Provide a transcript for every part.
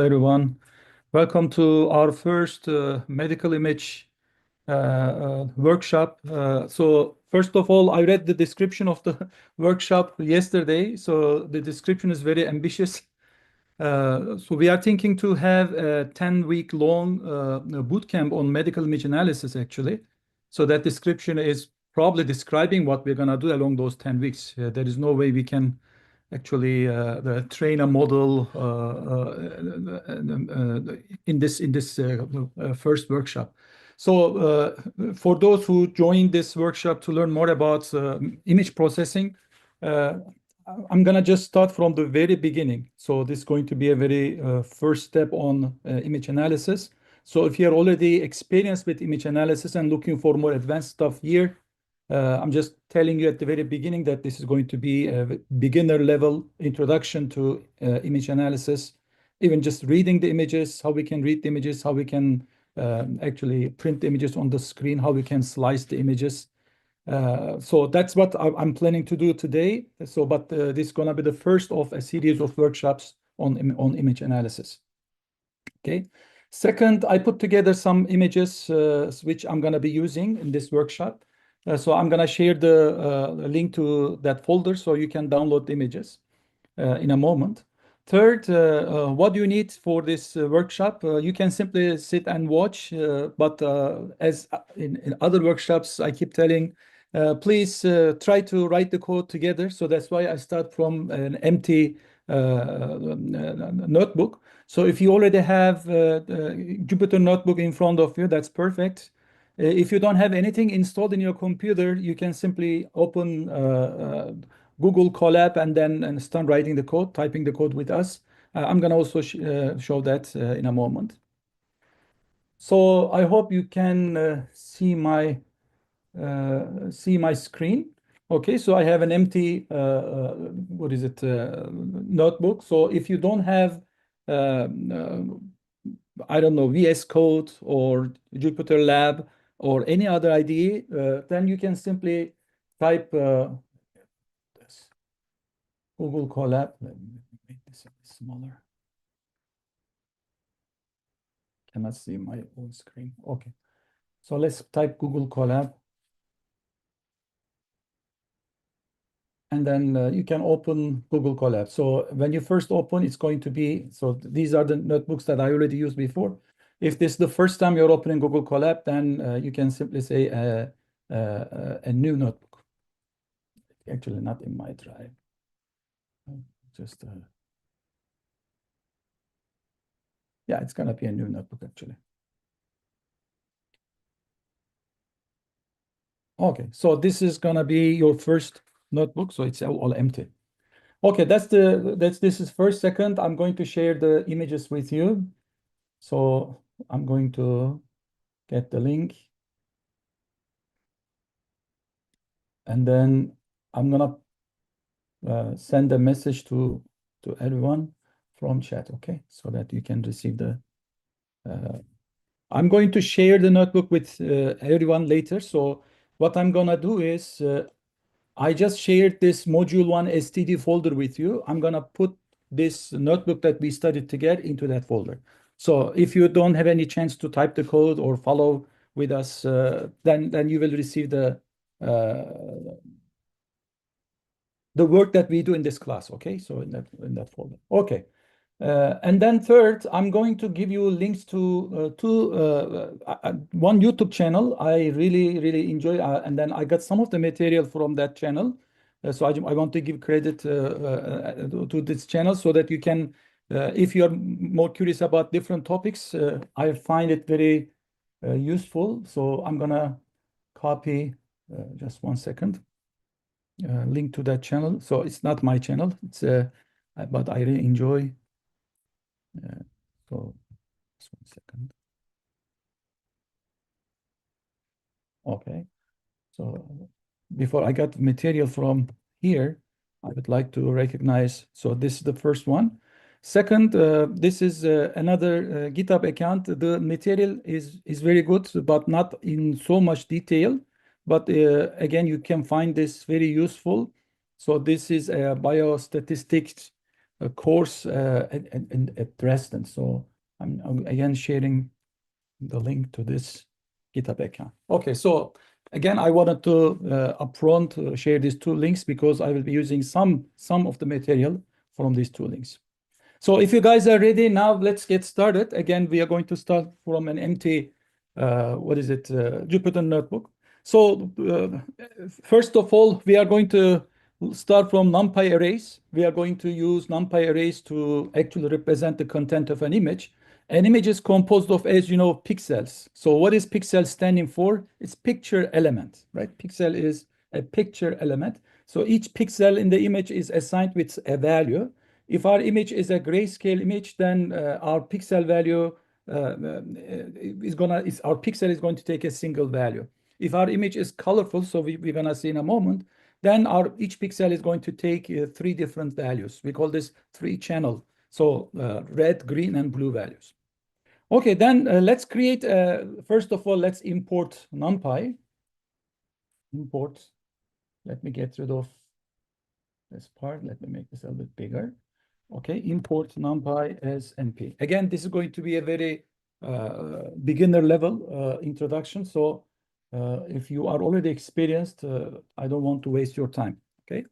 Everyone. Welcome to our first medical image workshop. So first of all, I read the description of the workshop yesterday. So the description is very ambitious. So we are thinking to have a 10-week long boot camp on medical image analysis, actually. So that description is probably describing what we're going to do along those 10 weeks. There is no way we can actually train a model in this first workshop. So for those who joined this workshop to learn more about image processing, I'm gonna just start from the very beginning. So this is going to be a very first step on image analysis. So if you're already experienced with image analysis and looking for more advanced stuff here, I'm just telling you at the very beginning that this is going to be a beginner level introduction to image analysis, even just reading the images, how we can read the images, how we can actually print the images on the screen, how we can slice the images. So that's what I'm planning to do today. So, but this is going to be the first of a series of workshops on image analysis. Okay. Second, I put together some images which I'm going to be using in this workshop. So I'm going to share the link to that folder so you can download the images in a moment. Third, what do you need for this workshop? You can simply sit and watch, but as in other workshops, I keep telling, please try to write the code together. So that's why I start from an empty notebook. So if you already have Jupyter Notebook in front of you, that's perfect. If you don't have anything installed in your computer, you can simply open Google Colab and then start writing the code, typing the code with us. I'm going to also show that in a moment. So I hope you can see my screen. Okay, so I have an empty notebook. So if you don't have I don't know, VS Code or Jupyter Lab or any other IDE, then you can simply type this Google Colab. Let me make this a bit smaller. Cannot see my own screen. Okay, so let's type Google Colab. And then you can open Google Colab. So when you first open, it's going to be, so these are the notebooks that I already used before. If this is the first time you're opening Google Colab, then you can simply say a new notebook. Actually, not in my drive. Just, yeah, it's gonna be a new notebook actually. Okay, so this is gonna be your first notebook, so it's all empty. Okay, this is first. Second, I'm going to share the images with you. So I'm going to get the link. And then I'm gonna send a message to everyone from chat, okay? So that you can receive the, I'm going to share the notebook with everyone later. So what I'm gonna do is, I just shared this module 1 STD folder with you. I'm gonna put this notebook that we studied together into that folder. So if you don't have any chance to type the code or follow with us, then you will receive the work that we do in this class. Okay, so in that folder. Okay. And then third, I'm going to give you links to one YouTube channel I really enjoy, and then I got some of the material from that channel. So I want to give credit to this channel so that you can, if you're more curious about different topics, I find it very useful. So I'm gonna copy, just 1 second, link to that channel. So it's not my channel, it's but I really enjoy. So just 1 second. Okay. So before I got material from here, I would like to recognize. So this is the first one. Second, this is another GitHub account. The material is very good, but not in so much detail. But again, you can find this very useful. So this is a biostatistics course at Dresden. So I'm again sharing the link to this GitHub account. Okay, so again, I wanted to upfront share these two links because I will be using some of the material from these two links. So if you guys are ready now, let's get started. Again, we are going to start from an empty, Jupyter notebook. So first of all, we are going to start from NumPy arrays. We are going to use NumPy arrays to actually represent the content of an image. An image is composed of, as you know, pixels. So what is pixel standing for? It's picture element, right? Pixel is a picture element. So each pixel in the image is assigned with a value. If our image is a grayscale image, then our pixel value our pixel is going to take a single value. If our image is colorful, so we're gonna see in a moment, then each pixel is going to take three different values. We call this three channel. So red, green, and blue values. Okay, then let's create, first of all, let's import NumPy. Import, let me get rid of this part. Let me make this a little bit bigger. Okay, import NumPy as NP. Again, this is going to be a very beginner level introduction. So if you are already experienced, I don't want to waste your time. Okay,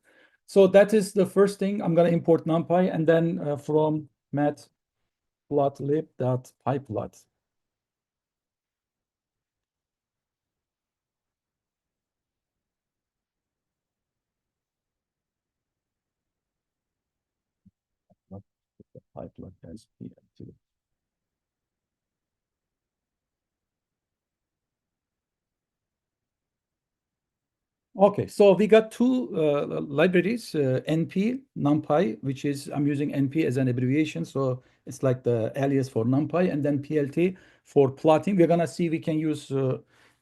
so that is the first thing. I'm going to import NumPy, and then from matplotlib.pyplot. Pyplot as PLT. Okay, so we got two libraries, NP, NumPy, which is, I'm using NP as an abbreviation. So it's like the alias for NumPy, and then PLT for plotting. We're gonna see we can use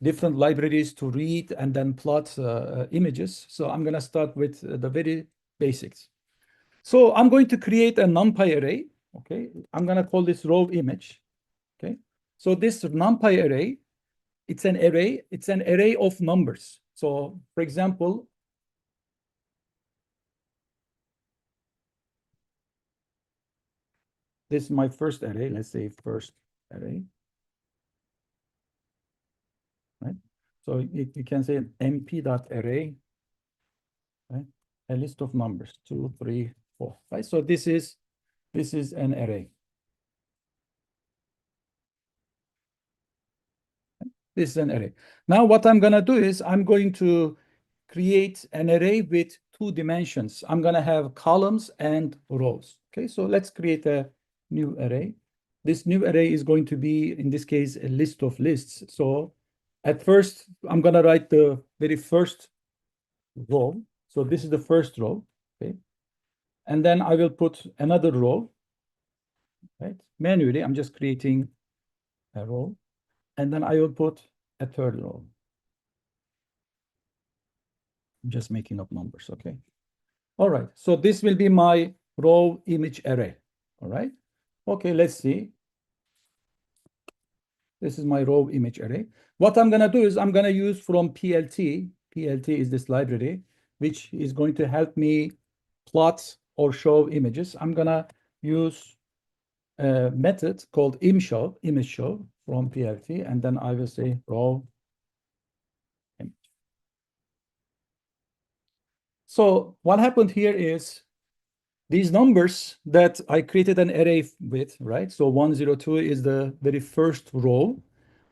different libraries to read and then plot images. So I'm gonna start with the very basics. So I'm going to create a NumPy array, okay? I'm gonna call this row image, okay? So this NumPy array, it's an array of numbers. So for example, this is my first array. Let's say first array, right? So you can say np.array, right? A list of numbers, 2, 3, 4, right? So this is an array. This is an array. Now what I'm gonna do is I'm going to create an array with two dimensions. I'm gonna have columns and rows. Okay, so let's create a new array. This new array is going to be, in this case, a list of lists. So at first, I'm gonna write the very first row. So this is the first row, okay? And then I will put another row, right? Manually, I'm just creating a row. And then I will put a third row. I'm just making up numbers, okay? All right, so this will be my row image array, all right? Okay, let's see. This is my row image array. What I'm gonna do is I'm gonna use from PLT. PLT is this library, which is going to help me plot or show images. I'm gonna use a method called image show from PLT, and then I will say row image. So what happened here is these numbers that I created an array with, right? So 102 is the very first row.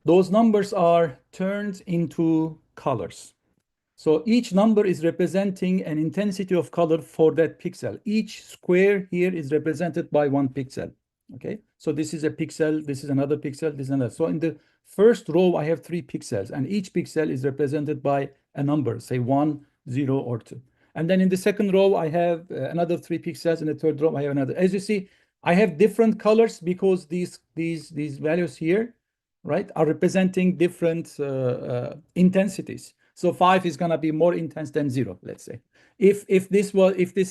Those numbers are turned into colors. So each number is representing an intensity of color for that pixel. Each square here is represented by one pixel. Okay, so this is a pixel, this is another pixel, this is another. So in the first row, I have 3 pixels, and each pixel is represented by a number, say 1, 0, or 2. And then in the second row, I have another 3 pixels. In the third row, I have another. As you see, I have different colors because these values here, right, are representing different intensities. So 5 is gonna be more intense than 0, let's say. If this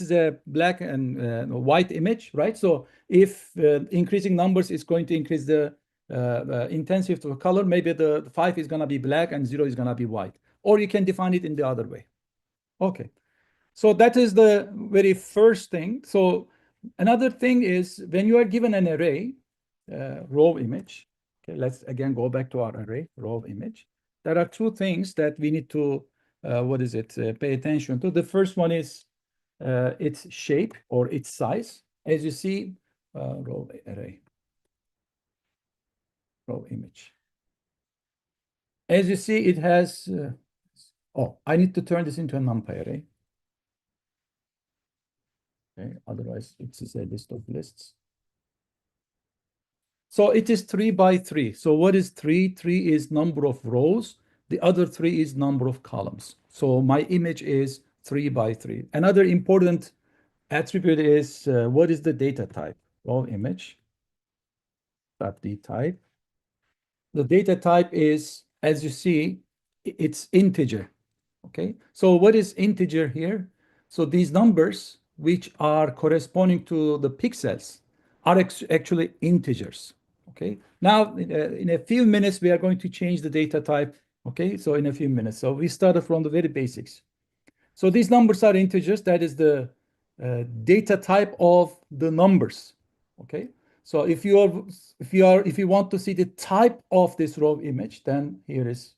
is a black and white image, right? So if increasing numbers is going to increase the intensity of color, maybe the 5 is gonna be black and 0 is gonna be white. Or you can define it in the other way. Okay. So that is the very first thing. So Another thing is when you are given an array, raw image, okay, let's again go back to our array, raw image. There are two things that we need to, pay attention to. The first one is its shape or its size. As you see, raw array, raw image. As you see, it has, oh, I need to turn this into a NumPy array. Okay, otherwise it's a list of lists. So it is 3 by 3. So what is 3? 3 is number of rows. The other 3 is number of columns. So my image is 3 by 3. Another important attribute is what is the data type? Raw image dot d type. The data type is, as you see, it's integer. Okay, so what is integer here? So these numbers, which are corresponding to the pixels, are actually integers. Okay, now in a few minutes, we are going to change the data type. Okay, so in a few minutes. So we started from the very basics. So these numbers are integers. That is the data type of the numbers. Okay, so if you want to see the type of this raw image, then here is.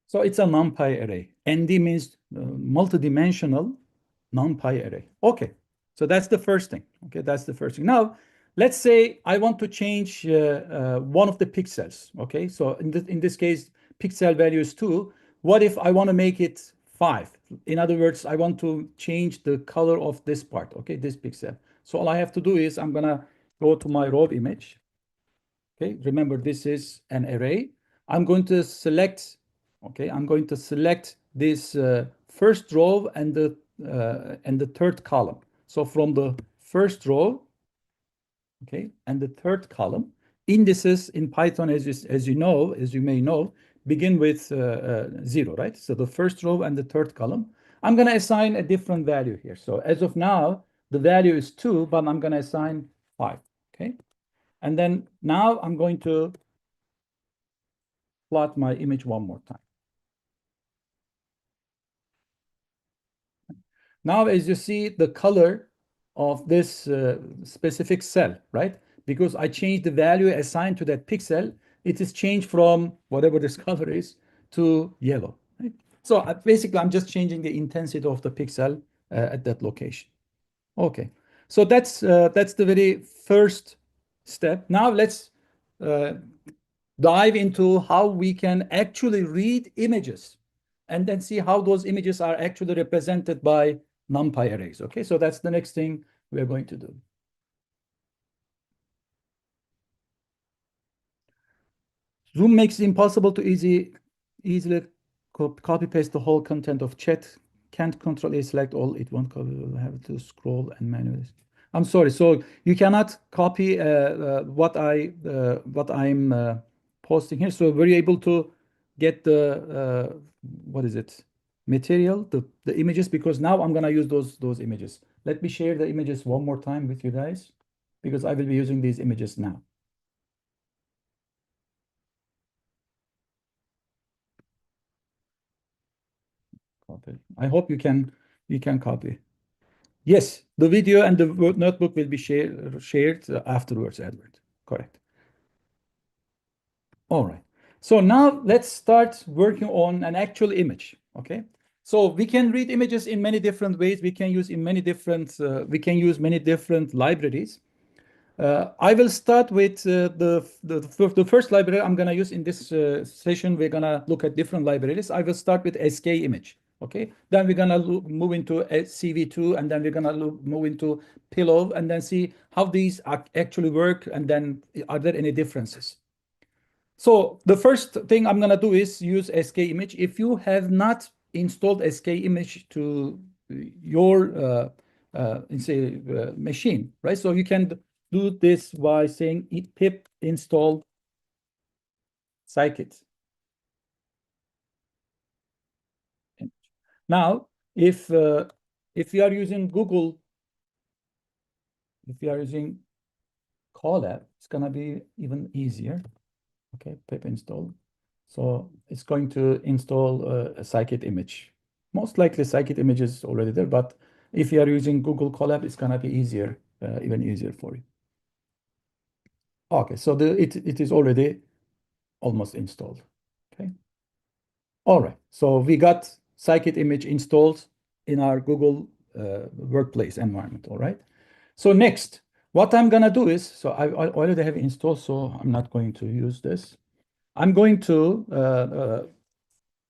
So it's a NumPy array. ND means multidimensional NumPy array. Okay, so that's the first thing. Okay, that's the first thing. Now, let's say I want to change one of the pixels. Okay, so in this case, pixel value is 2. What if I want to make it 5? In other words, I want to change the color of this part. Okay, this pixel. So all I have to do is I'm gonna go to my raw image. Okay, remember this is an array. I'm going to select, okay, I'm going to select this first row and the third column. So from the first row, okay, and the third column, indices in Python, as you may know, begin with 0, right? So the first row and the third column. I'm going to assign a different value here. So as of now, the value is 2, but I'm going to assign 5, okay? And then now I'm going to plot my image one more time. Now, as you see, the color of this specific cell, right? Because I changed the value assigned to that pixel, it is changed from whatever this color is to yellow. Right? So basically, I'm just changing the intensity of the pixel at that location. Okay, so that's the very first step. Now let's uh, dive into how we can actually read images and then see how those images are actually represented by NumPy arrays. Okay, so that's the next thing we're going to do. Zoom makes it impossible to easily copy paste the whole content of chat. Can't control A select all. It won't copy. We'll have to scroll and manually. I'm sorry. So you cannot copy what I'm posting here. So were you able to get the what is it material, the images? Because now I'm gonna use those images. Let me share the images one more time with you guys because I will be using these images now. Copy. I hope you can copy. Yes, the video and the notebook will be shared afterwards, Edward. Correct. All right. So now let's start working on an actual image. Okay. So we can read images in many different ways. We can use many different libraries. I will start with the first library I'm going to use in this session. We're going to look at different libraries. I will start with SK image. Okay, then we're going to move into CV2, and then we're going to move into Pillow, and then see how these actually work, and then are there any differences. So the first thing I'm going to do is use SK image. If you have not installed SK image to your machine, right? So you can do this by saying pip install scikit. Now, if you are using Google, if you are using Colab, it's gonna be even easier. Okay, pip install. So it's going to install a scikit image. Most likely scikit image is already there, but if you are using Google Colab, it's gonna be easier, even easier for you. Okay, so it is already almost installed. Okay. All right. So we got scikit image installed in our Google Workplace environment. All right. So next, what I'm gonna do is, so I already have installed, so I'm not going to use this. I'm going to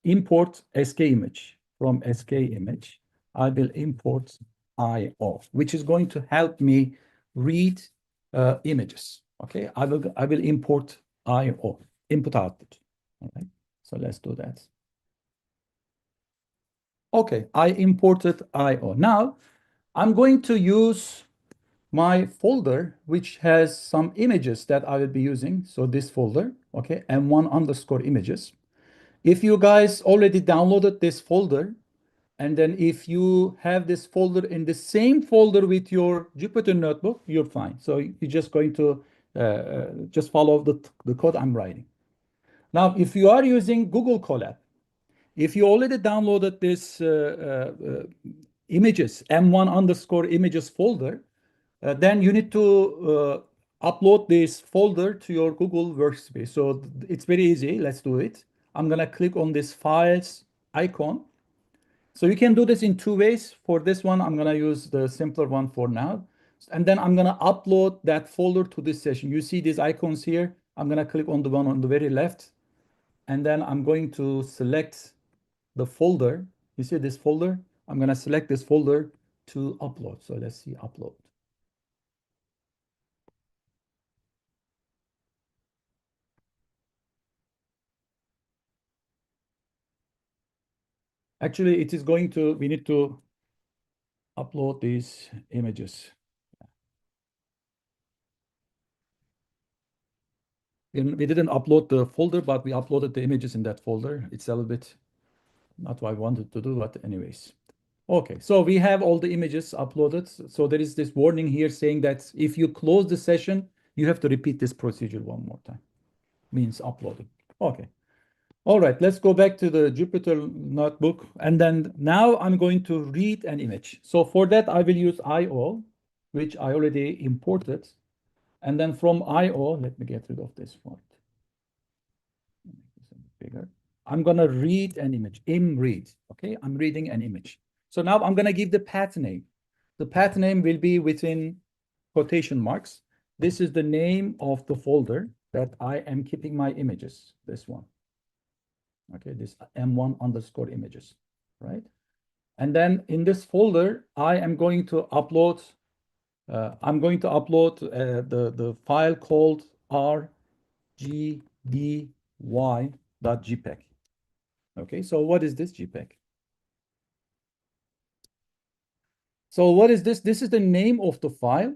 import SK image. From SK image, I will import IO, which is going to help me read images. Okay, I will import IO, input output. All right, so let's do that. Okay, I imported IO. Now I'm going to use my folder, which has some images that I will be using. So this folder, okay, m1 underscore images. If you guys already downloaded this folder, and then if you have this folder in the same folder with your Jupyter notebook, you're fine. So you're just going to just follow the code I'm writing. Now, if you are using Google Colab, if you already downloaded this images, m1 underscore images folder, then you need to upload this folder to your Google Workspace. So it's very easy. Let's do it. I'm going to click on this files icon. So you can do this in two ways. For this one, I'm going to use the simpler one for now. And then I'm going to upload that folder to this session. You see these icons here. I'm going to click on the one on the very left. And then I'm going to select the folder. You see this folder? I'm going to select this folder to upload. So let's see upload. Actually, it is going to, we need to upload these images. We didn't upload the folder, but we uploaded the images in that folder. It's a little bit not what I wanted to do, but anyways. Okay, so we have all the images uploaded. So there is this warning here saying that if you close the session, you have to repeat this procedure one more time. Means uploading. Okay. All right, let's go back to the Jupyter notebook. And then now I'm going to read an image. So for that, I will use IO, which I already imported. And then from IO, let me get rid of this font. Make this a bit bigger. I'm going to read an image, read. Okay, I'm reading an image. So now I'm going to give the path name. The path name will be within quotation marks. This is the name of the folder that I am keeping my images, this one. Okay, this m1 underscore images, right? And then in this folder, I am going to upload, the file called rgby.jpg. Okay, so what is this JPEG? So what is this? This is the name of the file,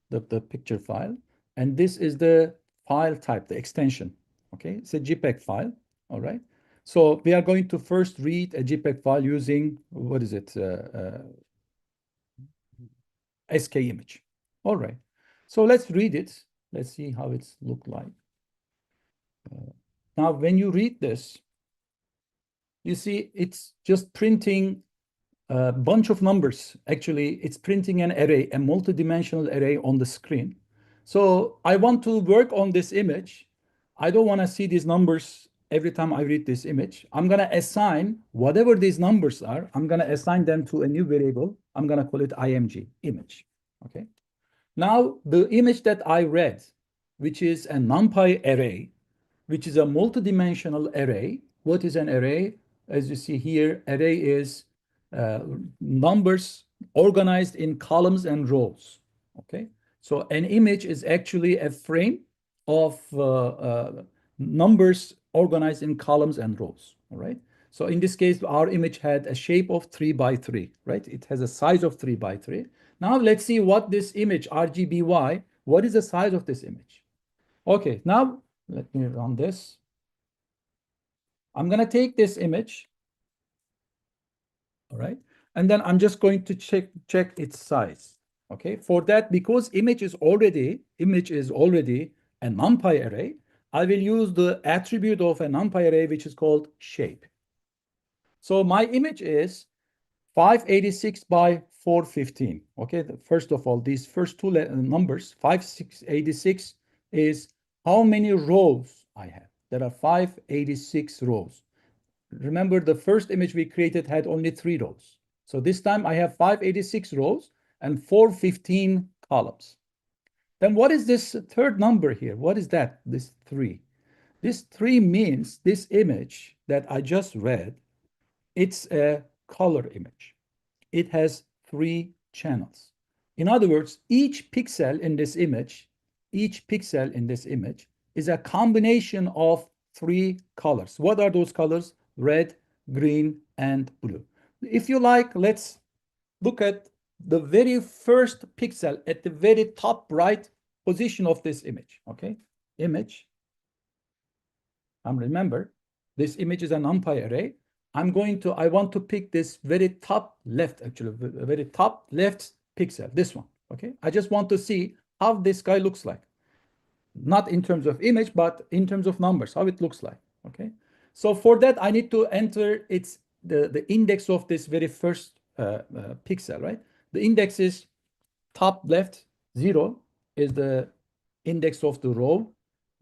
the picture file, and this is the file type, the extension. Okay, it's a JPEG file. All right. So we are going to first read a JPEG file using, what is it? SK image. All right. So let's read it. Let's see how it's look like. Now, when you read this, you see it's just printing a bunch of numbers. Actually, it's printing an array, a multidimensional array on the screen. So I want to work on this image. I don't want to see these numbers every time I read this image. I'm going to assign whatever these numbers are, I'm going to assign them to a new variable. I'm going to call it img, image. Okay. Now, the image that I read, which is a NumPy array, which is a multidimensional array. What is an array? As you see here, array is numbers organized in columns and rows. Okay, so an image is actually a frame of numbers organized in columns and rows. All right. So in this case, our image had a shape of 3 by 3, right? It has a size of 3 by 3. Now let's see what this image, RGBY, what is the size of this image? Okay, now let me run this. I'm going to take this image. All right. And then I'm just going to check its size. Okay. For that, because image is already a NumPy array, I will use the attribute of a NumPy array, which is called shape. So my image is 586 by 415. Okay, first of all, these first two numbers, 586 is how many rows I have. There are 586 rows. Remember, the first image we created had only 3 rows. So this time I have 586 rows and 415 columns. Then what is this third number here? What is that, this 3? This 3 means this image that I just read, it's a color image. It has 3 channels. In other words, each pixel in this image is a combination of 3 colors. What are those colors? Red, green, and blue. If you like, let's look at the very first pixel at the very top right position of this image. Okay, image. Remember, this image is an NumPy array. I want to pick this very top left, actually, the very top left pixel, this one. Okay, I just want to see how this guy looks like. Not in terms of image, but in terms of numbers, how it looks like. Okay, so for that, I need to enter the index of this very first pixel, right? The index is top left, 0 is the index of the row,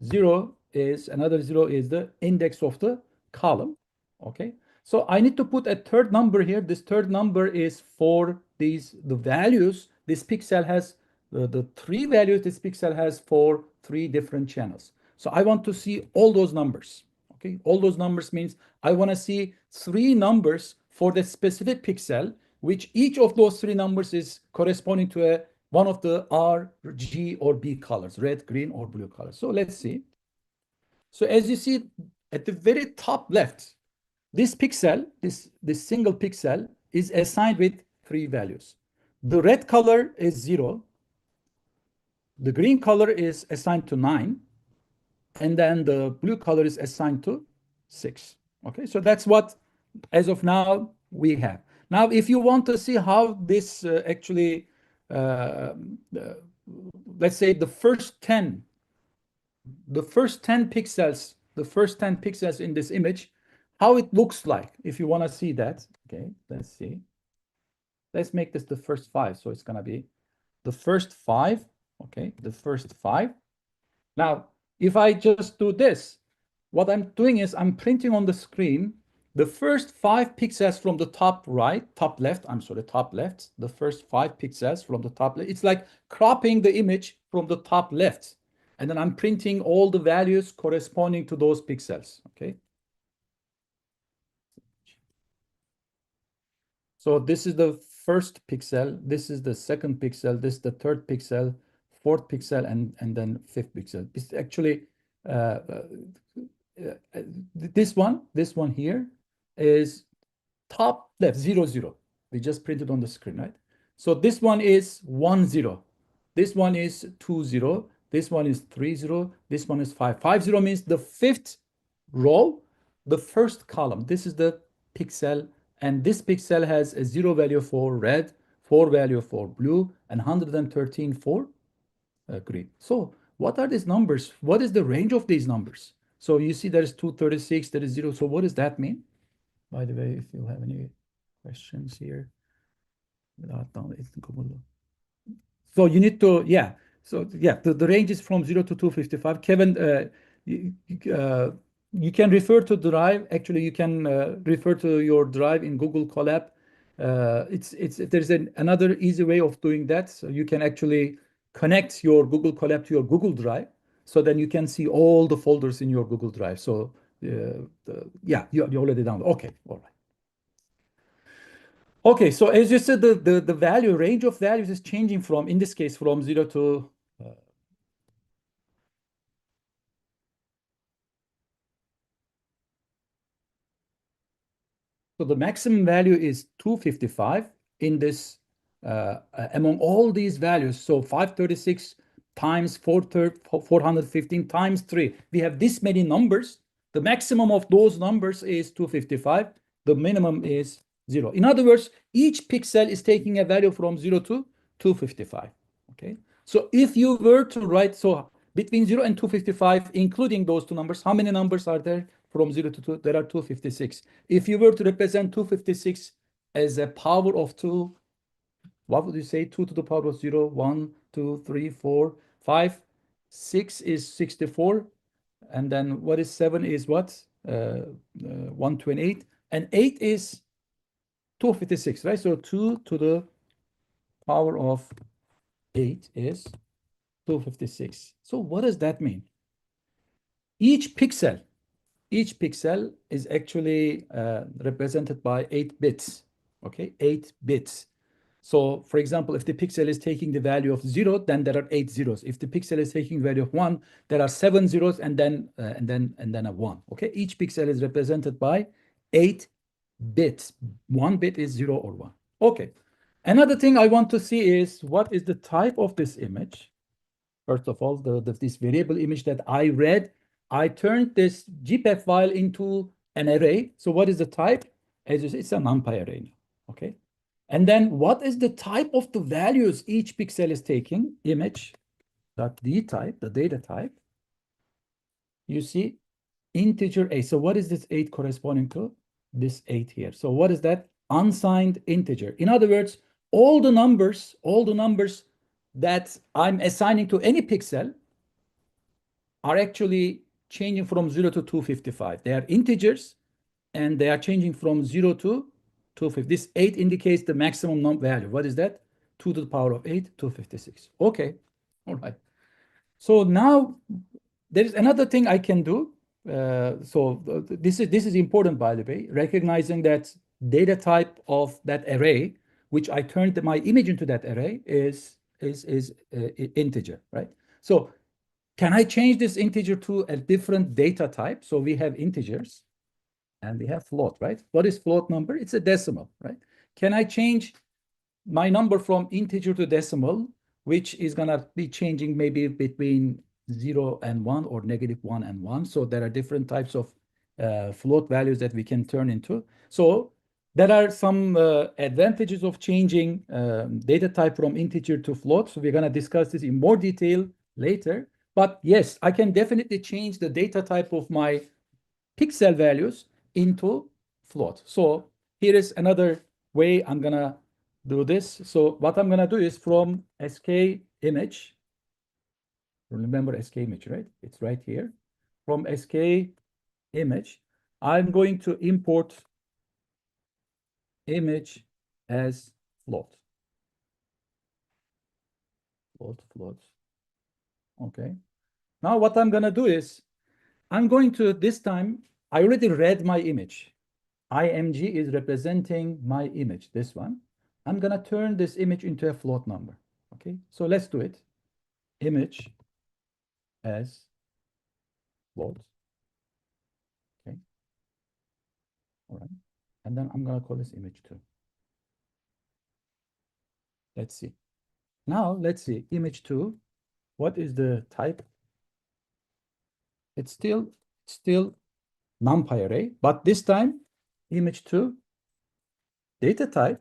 0 is another 0 is the index of the column. Okay, so I need to put a third number here. This third number is for the values. This pixel has the 3 values. This pixel has for 3 different channels. So I want to see all those numbers. Okay, all those numbers means I want to see 3 numbers for the specific pixel, which each of those 3 numbers is corresponding to one of the R, G, or B colors, red, green, or blue colors. So let's see. So as you see at the very top left, this pixel, this single pixel is assigned with 3 values. The red color is 0. The green color is assigned to 9. And then the blue color is assigned to 6. Okay, so that's what, as of now, we have. Now, if you want to see how this actually, let's say the first 10 pixels in this image, how it looks like, if you want to see that. Okay, let's see. Let's make this the first 5. So it's going to be the first 5. Okay, the first 5. Now, if I just do this, what I'm doing is I'm printing on the screen the first 5 pixels from the top left, the first 5 pixels from the top left. It's like cropping the image from the top left. And then I'm printing all the values corresponding to those pixels, okay? So this is the first pixel, this is the second pixel, this is the third pixel, fourth pixel, and then fifth pixel. It's actually, this one here is top left, 0, 0. We just printed on the screen, right? So this one is 1, 0. This one is 2, 0. This one is 3, 0. This one is 5. 5, 0 means the fifth row, the first column. This is the pixel, and this pixel has a 0 value for red, 4 value for blue, and 113 for green. So what are these numbers? What is the range of these numbers? So you see there is 236, there is 0. So what does that mean? By the way, if you have any questions here. So you need to, yeah. So yeah, the range is from 0 to 255. Kevin, you can refer to Drive. Actually, you can refer to your Drive in Google Colab. There's another easy way of doing that. So you can actually connect your Google Colab to your Google Drive. So then you can see all the folders in your Google Drive. So yeah, you already downloaded. Okay, all right. Okay, so as you said, the value range of values is changing from, in this case, from 0 to so the maximum value is 255 in this among all these values. So 536 times 415 times 3. We have this many numbers. The maximum of those numbers is 255. The minimum is 0. In other words, each pixel is taking a value from 0 to 255. Okay. So if you were to write, so between 0 and 255, including those two numbers, how many numbers are there from 0 to 2? There are 256. If you were to represent 256 as a power of 2, what would you say? 2 to the power of 0, 1, 2, 3, 4, 5. 6 is 64. And then what is 7 is what? 128. And 8 is 256, right? So 2 to the power of 8 is 256. So what does that mean? Each pixel is actually represented by 8 bits, okay? 8 bits. So for example, if the pixel is taking the value of 0, then there are 8 zeros. If the pixel is taking value of 1, there are 7 zeros and then a 1, okay? Each pixel is represented by 8 bits. 1 bit is 0 or 1. Okay. Another thing I want to see is what is the type of this image? First of all, this variable image that I read, I turned this JPEG file into an array. So what is the type? As you see, it's a NumPy array, okay? And then what is the type of the values each pixel is taking? Image.d type, the data type. You see integer 8. So what is this 8 corresponding to? This 8 here. So what is that? Unsigned integer. In other words, all the numbers that I'm assigning to any pixel are actually changing from 0 to 255. They are integers and they are changing from 0 to 250. This 8 indicates the maximum value. What is that? 2 to the power of 8, 256. Okay, all right. So now there is another thing I can do. This is important, by the way, recognizing that data type of that array, which I turned my image into that array, is integer, right? So can I change this integer to a different data type? So we have integers and we have float, right? What is float number? It's a decimal, right? Can I change my number from integer to decimal, which is gonna be changing maybe between 0 and 1 or -1 and 1. So there are different types of float values that we can turn into. So there are some advantages of changing data type from integer to float. So we're gonna discuss this in more detail later. But yes, I can definitely change the data type of my pixel values into float. So here is another way I'm gonna do this. So what I'm gonna do is from SK image, remember SK image, right? It's right here. From SK image, I'm going to import image as float. Float. Okay. Now what I'm gonna do is I'm going to, this time, I already read my image. IMG is representing my image, this one. I'm gonna turn this image into a float number, okay? So let's do it. Image as float, okay? All right, and then I'm gonna call this image 2. Let's see. Now, let's see, image 2, what is the type? It's still NumPy array, but this time, image 2, data type,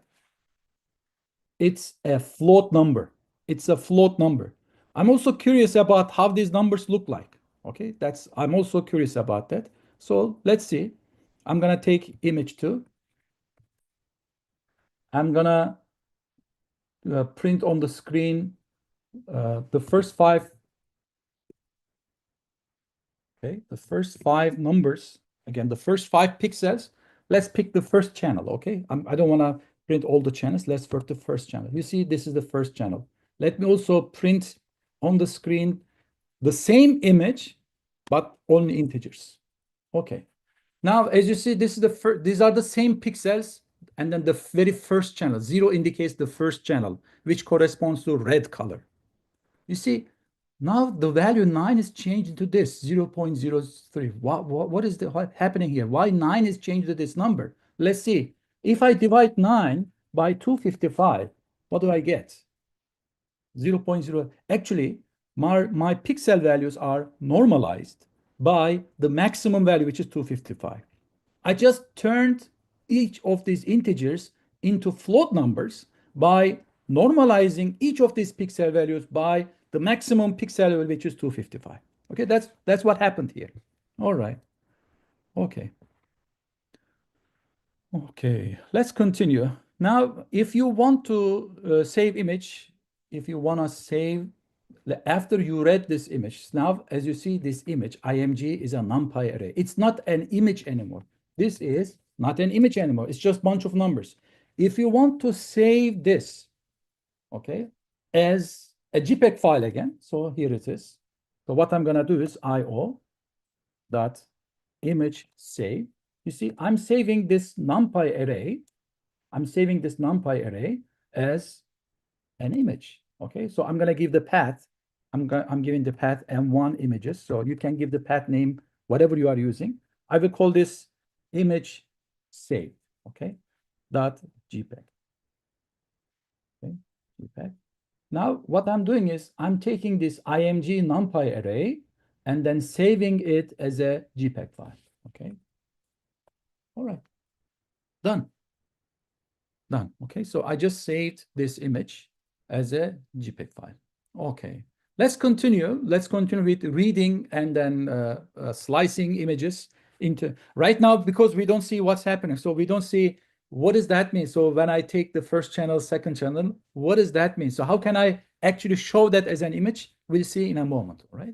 it's a float number. It's a float number. I'm also curious about how these numbers look like. Okay, I'm also curious about that. So let's see. I'm gonna take image 2. I'm gonna print on the screen the first 5. Okay, the first 5 numbers. Again, the first 5 pixels. Let's pick the first channel. Okay, I don't want to print all the channels. Let's first the first channel. You see, this is the first channel. Let me also print on the screen the same image, but only integers. Okay. Now, as you see, this is these are the same pixels, and then the very first channel. 0 indicates the first channel, which corresponds to red color. You see, now the value 9 is changed into this 0.03. What is happening here? Why 9 is changed to this number? Let's see. If I divide 9 by 255, what do I get? 0.0. Actually, my pixel values are normalized by the maximum value, which is 255. I just turned each of these integers into float numbers by normalizing each of these pixel values by the maximum pixel value, which is 255. Okay, that's what happened here. All right. Okay. Okay, let's continue. Now, if you want to save image, if you want to save after you read this image, now as you see this image, IMG is a NumPy array. It's not an image anymore. This is not an image anymore. It's just a bunch of numbers. If you want to save this, okay, as a JPEG file again, so here it is. So what I'm going to do is IO dot image save. You see, I'm saving this NumPy array. I'm saving this NumPy array as an image. Okay, so I'm going to give the path. I'm giving the path M1 images. So you can give the path name, whatever you are using. I will call this image save. Okay, dot JPEG. Okay, JPEG. Now, what I'm doing is I'm taking this IMG NumPy array and then saving it as a JPEG file. Okay. All right. Done. Done. Okay. So I just saved this image as a JPEG file. Okay. Let's continue. Let's continue with reading and then slicing images into right now because we don't see what's happening. So we don't see what does that mean. So when I take the first channel, second channel, what does that mean? So how can I actually show that as an image? We'll see in a moment. All right.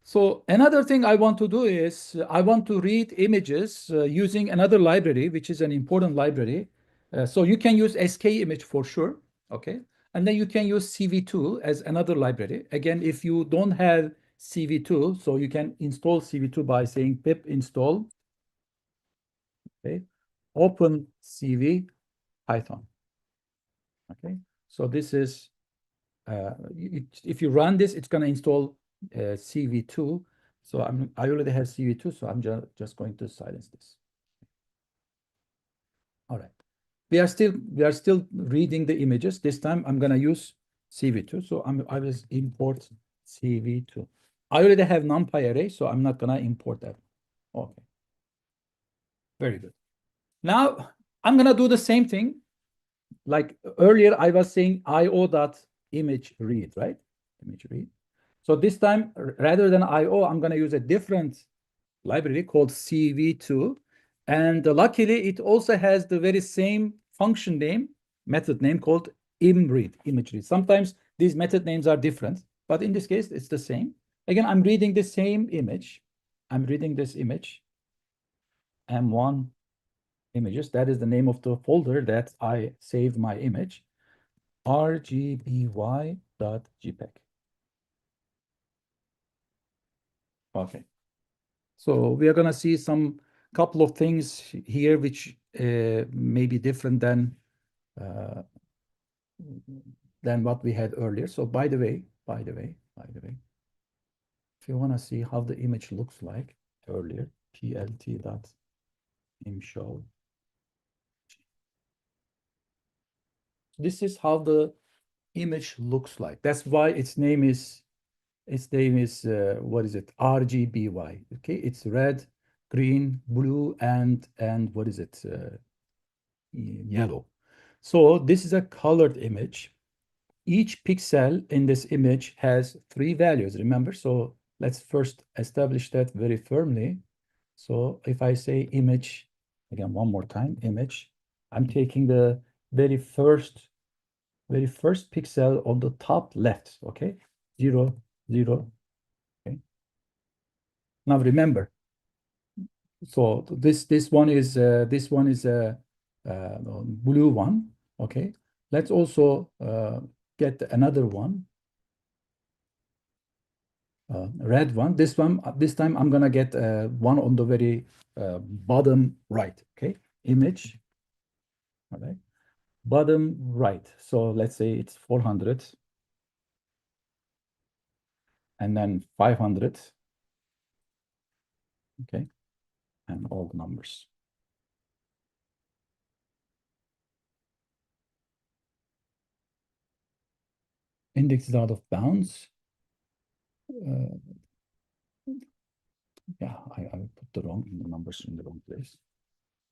So another thing I want to do is I want to read images using another library, which is an important library. So you can use skimage for sure, okay? And then you can use CV2 as another library. Again, if you don't have CV2, so you can install CV2 by saying pip install, okay? Open CV Python, okay? So this is, if you run this, it's gonna install CV2. So I already have CV2, so I'm just going to silence this. All right. We are still reading the images. This time I'm gonna use CV2. So I will import CV2. I already have NumPy array, so I'm not gonna import that. Okay. Very good. Now I'm gonna do the same thing. Like earlier, I was saying IO.image read, right? Image read. So this time, rather than IO, I'm going to use a different library called CV2. And luckily, it also has the very same function name, method name called imread, image read. Sometimes these method names are different, but in this case, it's the same. Again, I'm reading the same image. I'm reading this image, M1 images. That is the name of the folder that I saved my image, rgby.jpg. Okay. So we are going to see some couple of things here which may be different than what we had earlier. So by the way, if you want to see how the image looks like earlier, plt.imshow. This is how the image looks like. That's why its name is what is it? RGBY. Okay, it's red, green, blue, and what is it? Yellow. So this is a colored image. Each pixel in this image has 3 values, remember? So let's first establish that very firmly. So if I say image, again, one more time, image, I'm taking the very first pixel on the top left, okay? 0, 0, okay? Now remember, so this one is a blue one, okay? Let's also get another one, red one. This time I'm gonna get one on the very bottom right, okay? Image, all right? Bottom right. So let's say it's 400, and then 500, okay? And all the numbers. Index is out of bounds. Yeah, I put the numbers in the wrong place.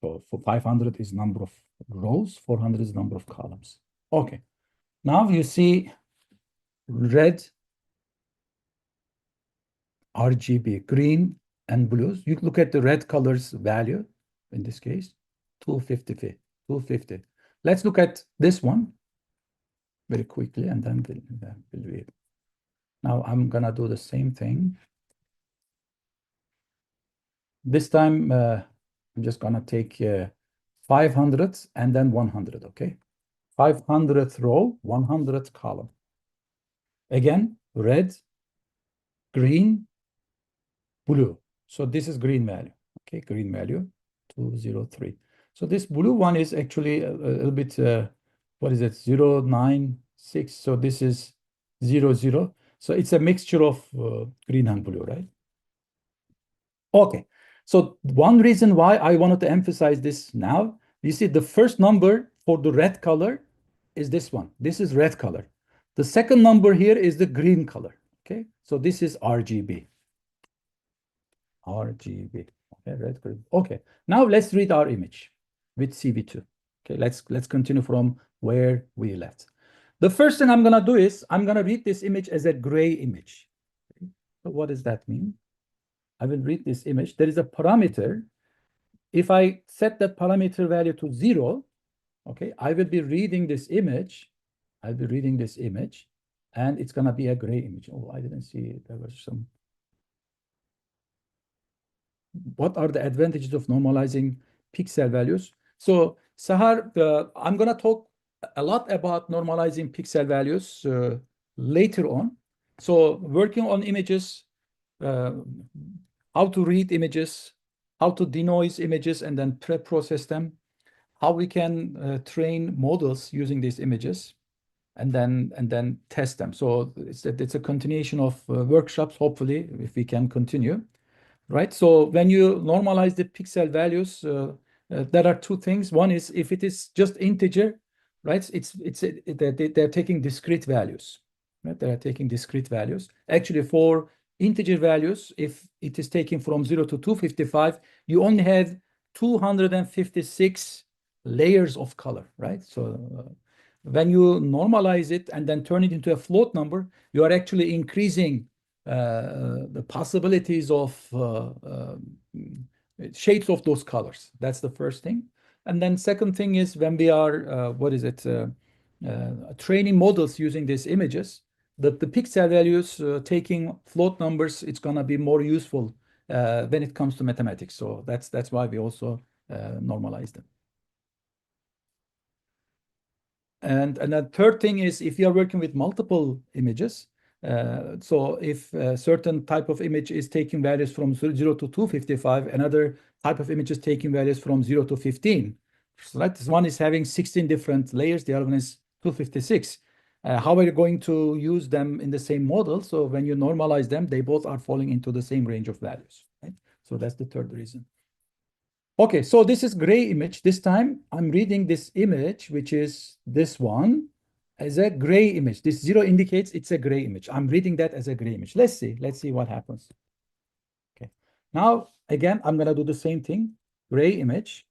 So for 500 is number of rows, 400 is number of columns. Okay. Now you see red RGB, green and blues. You look at the red color's value, in this case, 250, 250. Let's look at this one very quickly, and then we'll read. Now I'm gonna do the same thing. This time, I'm just gonna take 500 and then 100, okay? 500th row, 100th column. Again, red, green, blue. So this is green value, okay? Green value, 203. So this blue one is actually a little bit, what is it, 096. So this is 00. So it's a mixture of green and blue, right? Okay. So one reason why I wanted to emphasize this now, you see the first number for the red color is this one. This is red color. The second number here is the green color. Okay. So this is RGB. RGB. Okay, red, green. Okay. Now let's read our image with CV2. Okay, let's continue from where we left. The first thing I'm gonna do is I'm gonna read this image as a gray image. Okay. So what does that mean? I will read this image. There is a parameter. If I set that parameter value to 0, okay, I will be reading this image. I'll be reading this image, and it's gonna be a gray image. Oh, I didn't see there was some. What are the advantages of normalizing pixel values? So, Sahar, I'm gonna talk a lot about normalizing pixel values later on. So, working on images, how to read images, how to denoise images and then pre-process them, how we can train models using these images, and then test them. So it's a continuation of workshops, hopefully, if we can continue, right? So when you normalize the pixel values, there are two things. One is if it is just integer, right? They're taking discrete values, right? They are taking discrete values. Actually, for integer values, if it is taken from 0 to 255, you only have 256 layers of color, right? So when you normalize it and then turn it into a float number, you are actually increasing the possibilities of shades of those colors. That's the first thing. And then second thing is when we are, training models using these images, the pixel values taking float numbers, it's going to be more useful when it comes to mathematics. So that's why we also normalize them. And the third thing is if you are working with multiple images, so if a certain type of image is taking values from 0 to 255, another type of image is taking values from 0 to 15. So right? This one is having 16 different layers, the other one is 256. How are you going to use them in the same model? So when you normalize them, they both are falling into the same range of values, right? So that's the third reason. Okay, so this is gray image. This time I'm reading this image, which is this one, as a gray image. This 0 indicates it's a gray image. I'm reading that as a gray image. Let's see what happens. Okay, now again, I'm gonna do the same thing. Gray image.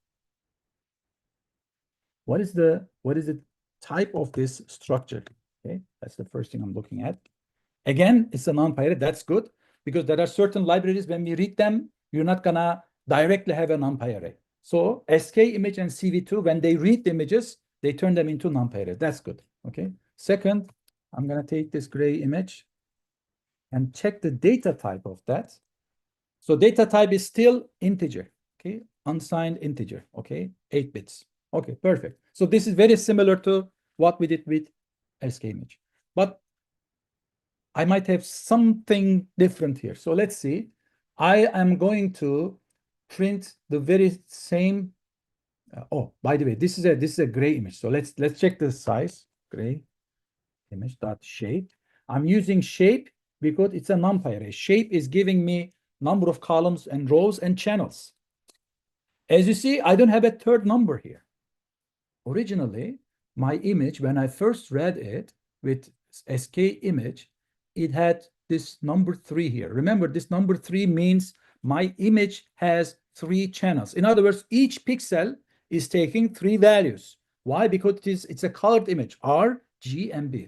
What is the type of this structure? Okay, that's the first thing I'm looking at. Again, it's a non-pirate. That's good because there are certain libraries when we read them, you're not gonna directly have a NumPy array. So SK image and CV2, when they read the images, they turn them into NumPy array. That's good. Okay. Second, I'm gonna take this gray image and check the data type of that. So data type is still integer. Okay, unsigned integer. Okay, 8 bits. Okay, perfect. So this is very similar to what we did with SK image, but I might have something different here. So let's see. I am going to print the very same. Oh, by the way, this is a gray image. So let's check the size. Gray image dot shape. I'm using shape because it's a NumPy array. Shape is giving me number of columns and rows and channels. As you see, I don't have a third number here. Originally, my image, when I first read it with SK image, it had this number 3 here. Remember, this number 3 means my image has 3 channels. In other words, each pixel is taking 3 values. Why? Because it's a colored image, R, G, and B.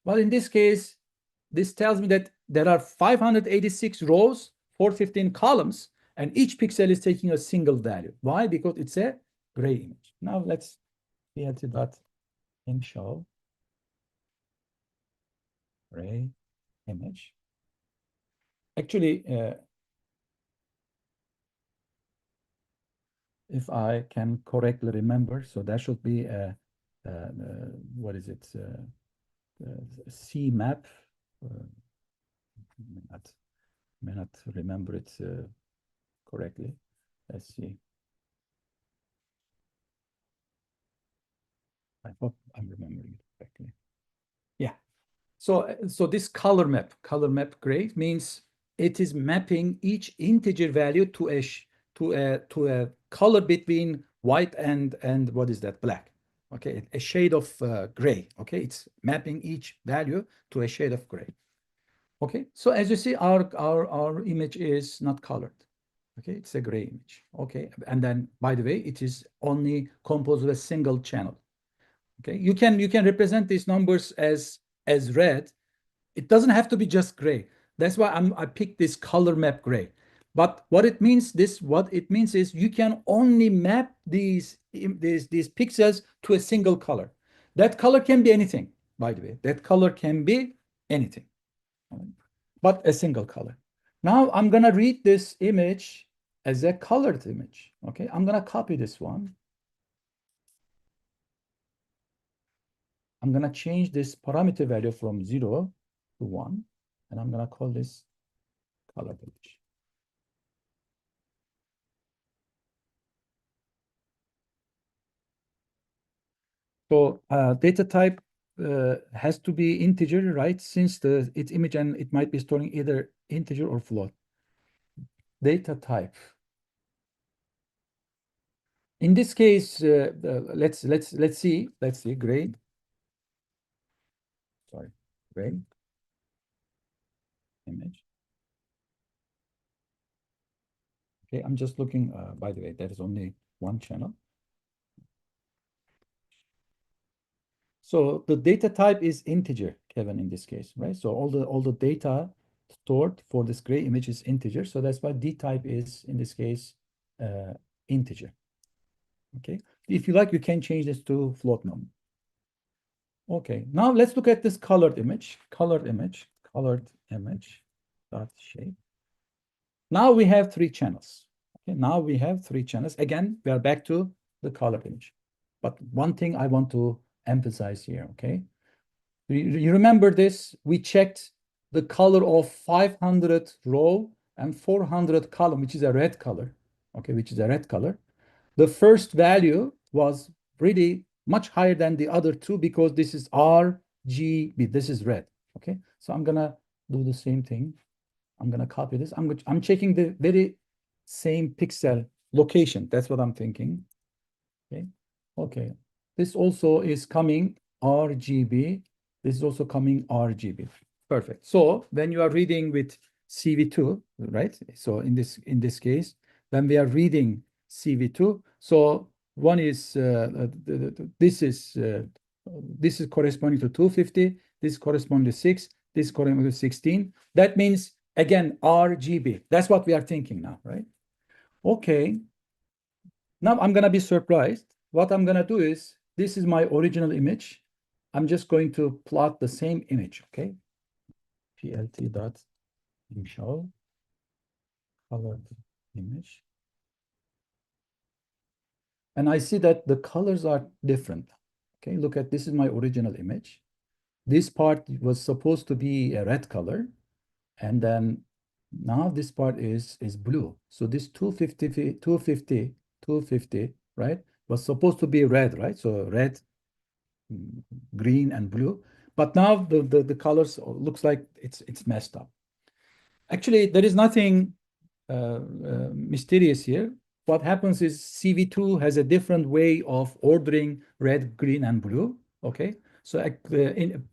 Well, in this case, this tells me that there are 586 rows, 415 columns, and each pixel is taking a single value. Why? Because it's a gray image. Now let's plt.im show gray image. Actually, if I can correctly remember, so that should be a, what is it? C map. May not remember it correctly. Let's see. I hope I'm remembering it correctly. Yeah. So this color map gray means it is mapping each integer value to a color between white and what is that, black. Okay, a shade of gray. Okay, it's mapping each value to a shade of gray. Okay, so as you see, our image is not colored. Okay, it's a gray image. Okay, and then by the way, it is only composed of a single channel. Okay, you can represent these numbers as red. It doesn't have to be just gray. That's why I picked this color map gray. But what it means is you can only map these pixels to a single color. That color can be anything, by the way. That color can be anything, but a single color. Now I'm gonna read this image as a colored image. Okay, I'm gonna copy this one. I'm gonna change this parameter value from 0 to 1, and I'm gonna call this color image. So data type has to be integer, right? Since it's image and it might be storing either integer or float. Data type. In this case, let's see grade. Sorry, grade image. Okay, I'm just looking. By the way, there is only one channel. So the data type is integer, Kevin, in this case, right? So all the data stored for this gray image is integer. So that's why D type is, in this case, integer. Okay. If you like, you can change this to float number. Okay. Now let's look at this colored image. Colored image dot shape. Now we have 3 channels. Okay. Now we have 3 channels. Again, we are back to the colored image. But one thing I want to emphasize here, okay? You remember this? We checked the color of 500 row and 400 column, which is a red color, okay, which is a red color. The first value was really much higher than the other two because this is RGB, this is red, okay? So I'm gonna do the same thing. I'm gonna copy this. I'm checking the very same pixel location. That's what I'm thinking, okay? Okay, this also is coming RGB. This is also coming RGB. Perfect. So when you are reading with CV2, right? So in this case, when we are reading CV2, so one is this is corresponding to 250. This corresponding to 6. This corresponding to 16. That means again RGB. That's what we are thinking now, right? Okay. Now I'm gonna be surprised. What I'm gonna do is, this is my original image. I'm just going to plot the same image, okay? plt.show colored image. And I see that the colors are different. Okay, look at, this is my original image. This part was supposed to be a red color. And then now this part is blue. So this 250, right, was supposed to be red, right? So red, green, and blue. But now the colors looks like it's messed up. Actually, there is nothing mysterious here. What happens is CV2 has a different way of ordering red, green, and blue. Okay, so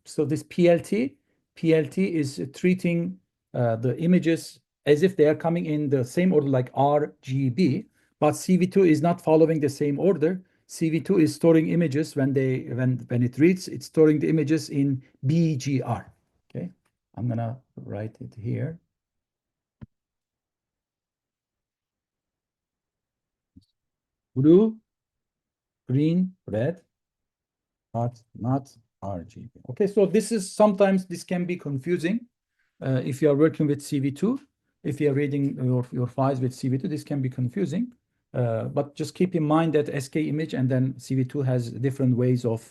so this PLT is treating the images as if they are coming in the same order like RGB, but CV2 is not following the same order. CV2 is storing images when it reads, it's storing the images in BGR. Okay, I'm gonna write it here. Blue, green, red, but not RGB. Okay, so this is sometimes this can be confusing if you are working with CV2. If you are reading your files with CV2, this can be confusing. But just keep in mind that SK image and then CV2 has different ways of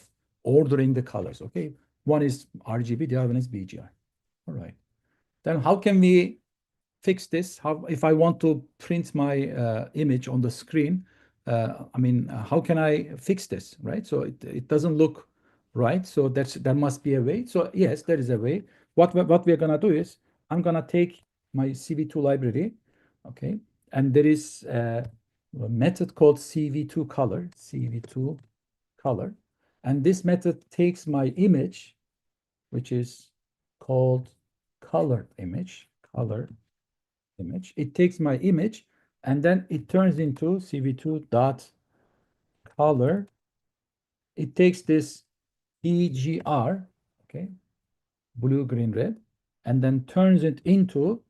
ordering the colors. Okay, one is RGB, the other one is BGR. All right. Then how can we fix this? How if I want to print my image on the screen? I mean, how can I fix this, right? So it doesn't look right. So there must be a way. So yes, there is a way. What we're gonna do is I'm gonna take my CV2 library, okay, and there is a method called CV2 color, CV2 color, and this method takes my image, which is called colored image, color image. It takes my image and then it turns into CV2 dot color. It takes this BGR, okay, blue, green, red, and then turns it into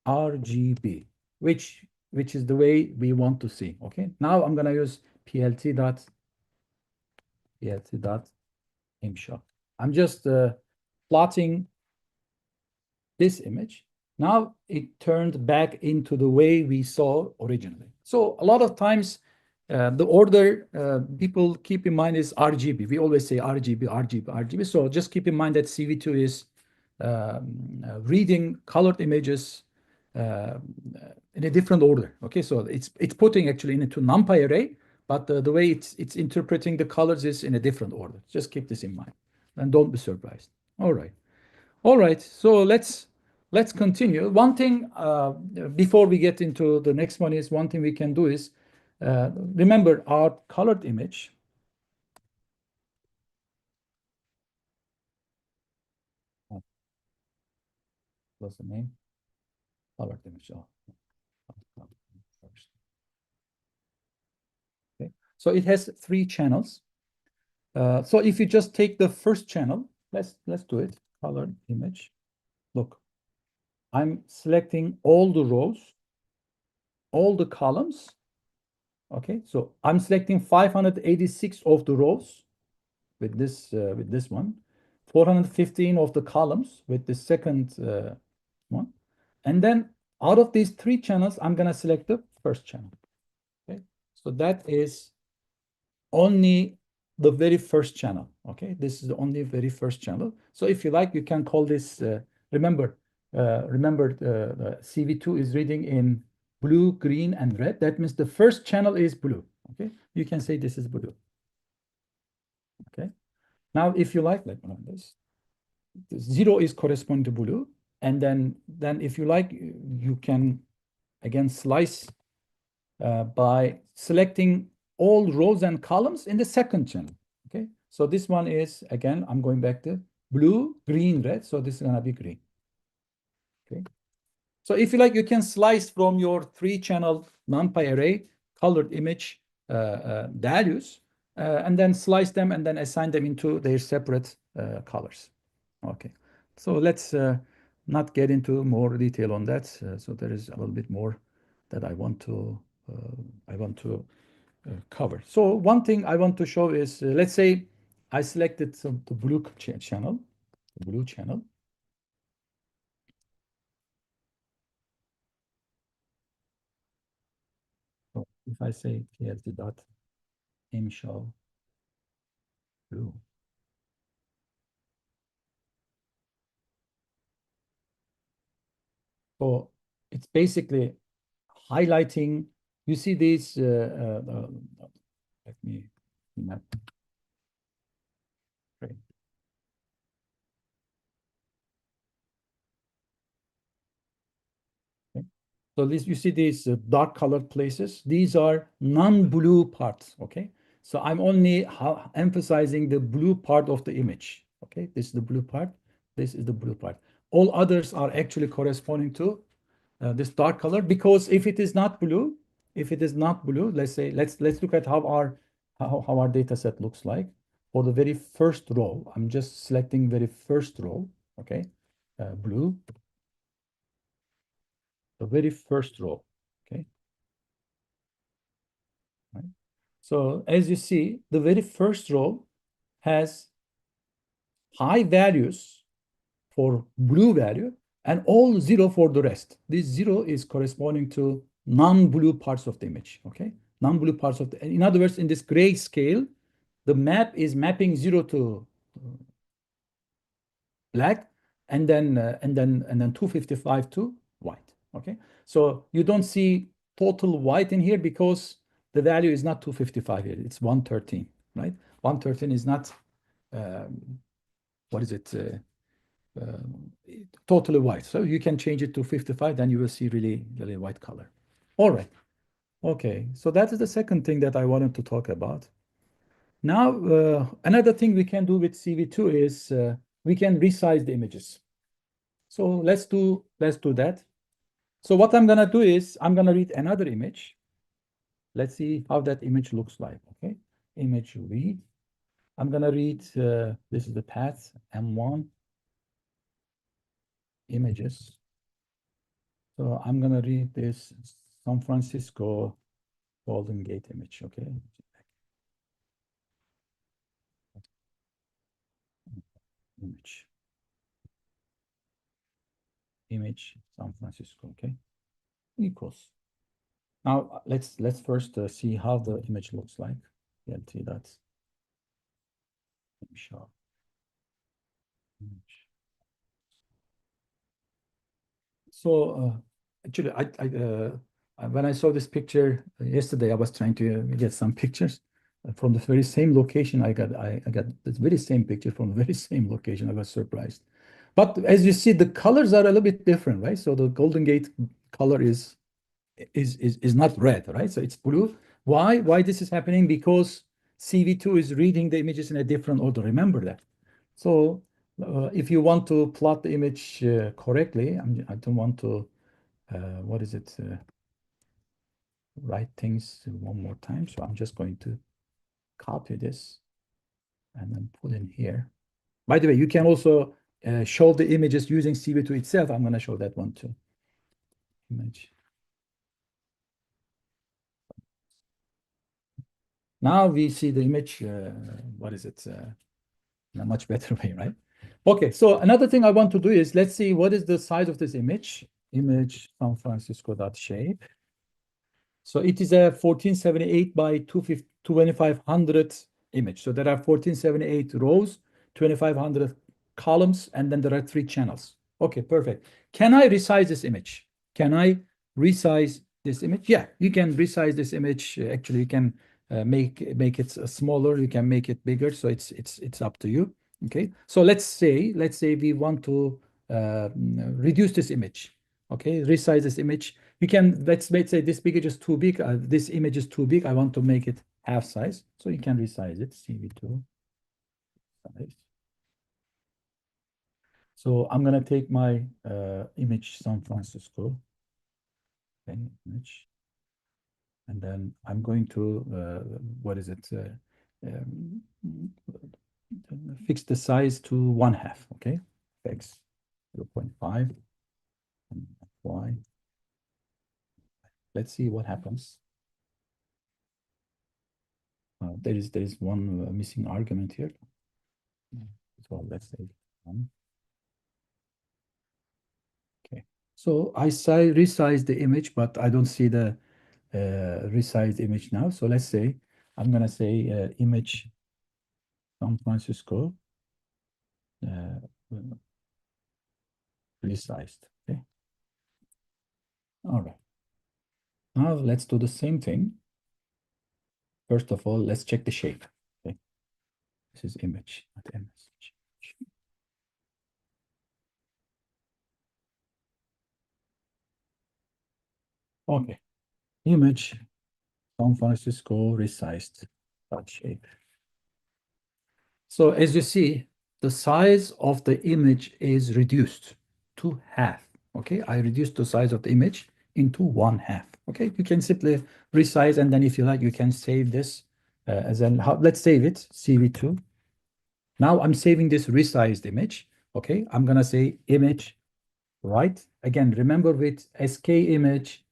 RGB, which is the way we want to see. Okay, now I'm gonna use PLT dot imshow. I'm just plotting this image. Now it turned back into the way we saw originally. So a lot of times the order people keep in mind is RGB. We always say RGB, RGB, RGB. So just keep in mind that CV2 is reading colored images in a different order. Okay, so it's putting actually into NumPy array, but the way it's interpreting the colors is in a different order. Just keep this in mind and don't be surprised. All right. All right, so let's continue. One thing before we get into the next one is one thing we can do is remember our colored image. What's the name? Colored image. Oh, first. Okay, so it has 3 channels. So if you just take the first channel, let's do it. Colored image. Look, I'm selecting all the rows, all the columns. Okay, so I'm selecting 586 of the rows with this one, 415 of the columns with the second one, and then out of these 3 channels, I'm gonna select the first channel. Okay, so that is only the very first channel. Okay, this is the only very first channel. So if you like, you can call this. Remember, CV2 is reading in blue, green, and red. That means the first channel is blue. Okay, you can say this is blue. Okay. Now, if you like this, 0 is corresponding to blue. And then if you like, you can again slice by selecting all rows and columns in the second channel. Okay, so this one is, again, I'm going back to blue, green, red. So this is gonna be green. Okay, so if you like, you can slice from your 3-channel NumPy array colored image values and then slice them and then assign them into their separate colors. Okay, so let's not get into more detail on that. So there is a little bit more that I want to cover. So one thing I want to show is, let's say I selected the blue channel, the blue channel. So if I say plt dot imshow blue. So it's basically highlighting. You see these. Let me map. Right. Okay. So this, you see these dark colored places. These are non-blue parts. Okay. So I'm only emphasizing the blue part of the image. Okay. This is the blue part. This is the blue part. All others are actually corresponding to this dark color, because if it is not blue, let's say let's look at how our data set looks like. For the very first row, I'm just selecting very first row. Okay, blue, the very first row, okay? Right. So as you see, the very first row has high values for blue value and all zero for the rest. This zero is corresponding to non-blue parts of the image, okay? Non-blue parts of the, in other words, in this gray scale, the map is mapping zero to black and then 255 to white, okay? So you don't see total white in here because the value is not 255 here, it's 113, right? 113 is not, what is it? Uh, totally white. So you can change it to 55, then you will see really, really white color. All right. Okay. So that is the second thing that I wanted to talk about. Now, another thing we can do with CV2 is we can resize the images. So let's do that. So what I'm gonna do is I'm gonna read another image. Let's see how that image looks like. Okay. Image read. I'm gonna read, this is the path M1 images. So I'm gonna read this San Francisco Golden Gate image, okay? Image. Image San Francisco, okay? Equals. Now let's first see how the image looks like. See that. Show. Image. So actually, when I saw this picture yesterday, I was trying to get some pictures from the very same location. I got this very same picture from the very same location. I was surprised. But as you see, the colors are a little bit different, right? So the Golden Gate color is not red, right? So it's blue. Why this is happening? Because CV2 is reading the images in a different order. Remember that. So if you want to plot the image correctly, I don't want to, what is it? Write things one more time. So I'm just going to copy this and then put in here. By the way, you can also show the images using CV2 itself. I'm going to show that one too. Image. Now we see the image, what is it? In a much better way, right? Okay, so another thing I want to do is, let's see what is the size of this image. Image San Francisco.shape. So it is a 1478 by 2500 image. So there are 1478 rows, 2500 columns, and then there are 3 channels. Okay, perfect. Can I resize this image? Can I resize this image? Yeah, you can resize this image. Actually, you can make it smaller. You can make it bigger. So it's up to you. Okay. So let's say we want to reduce this image. Okay, resize this image. You can, let's say this image is too big. This image is too big. I want to make it half size. So you can resize it. CV2 size. So I'm gonna take my image San Francisco. Okay, image. And then I'm going to, what is it? Um, fix the size to 1/2, okay? X 0.5 and Y. Let's see what happens. There is one missing argument here. So let's say 1. Okay. So I resize the image, but I don't see the resized image now. So let's say I'm gonna say image San Francisco resized. Okay. All right. Now let's do the same thing. First of all, let's check the shape. Okay. This is image, not image. Okay. Image San Francisco resized that shape. So as you see, the size of the image is reduced to half. Okay, I reduced the size of the image into 1/2. Okay, you can simply resize, and then if you like, you can save this as let's save it, CV2. Now I'm saving this resized image. Okay, I'm gonna say image right. Again, remember with SK image,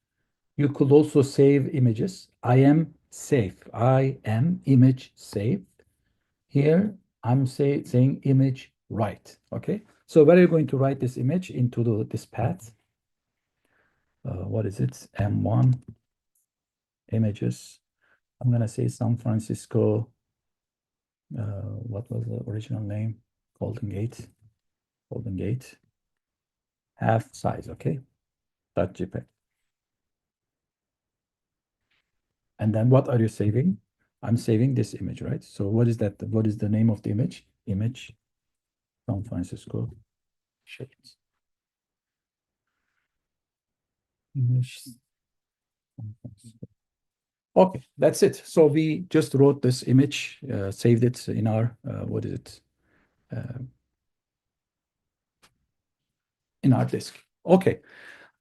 you could also save images. I am safe. I am image safe. Here, I'm saying image right. Okay, so where are you going to write this image into this path? What is it? M1 images. I'm gonna say San Francisco. What was the original name? Golden Gate. Golden Gate. Half size. Okay. .jpg. And then what are you saving? I'm saving this image, right? So what is that? What is the name of the image? Image San Francisco shades. Image San Francisco. Okay, that's it. So we just wrote this image, saved it in our, what is it? In our disk. Okay.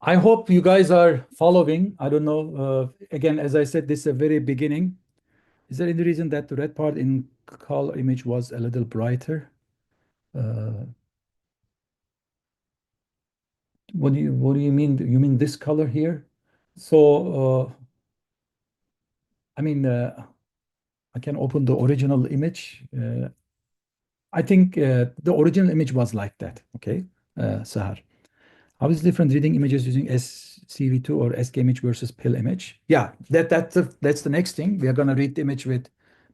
I hope you guys are following. I don't know. Again, as I said, this is a very beginning. Is there any reason that the red part in color image was a little brighter? Uh, what do you mean? You mean this color here? So I mean I can open the original image. I think the original image was like that. Okay, Sahar. How is different reading images using SCV2 or SK image versus pill image? Yeah, that's the next thing. We are gonna read the image with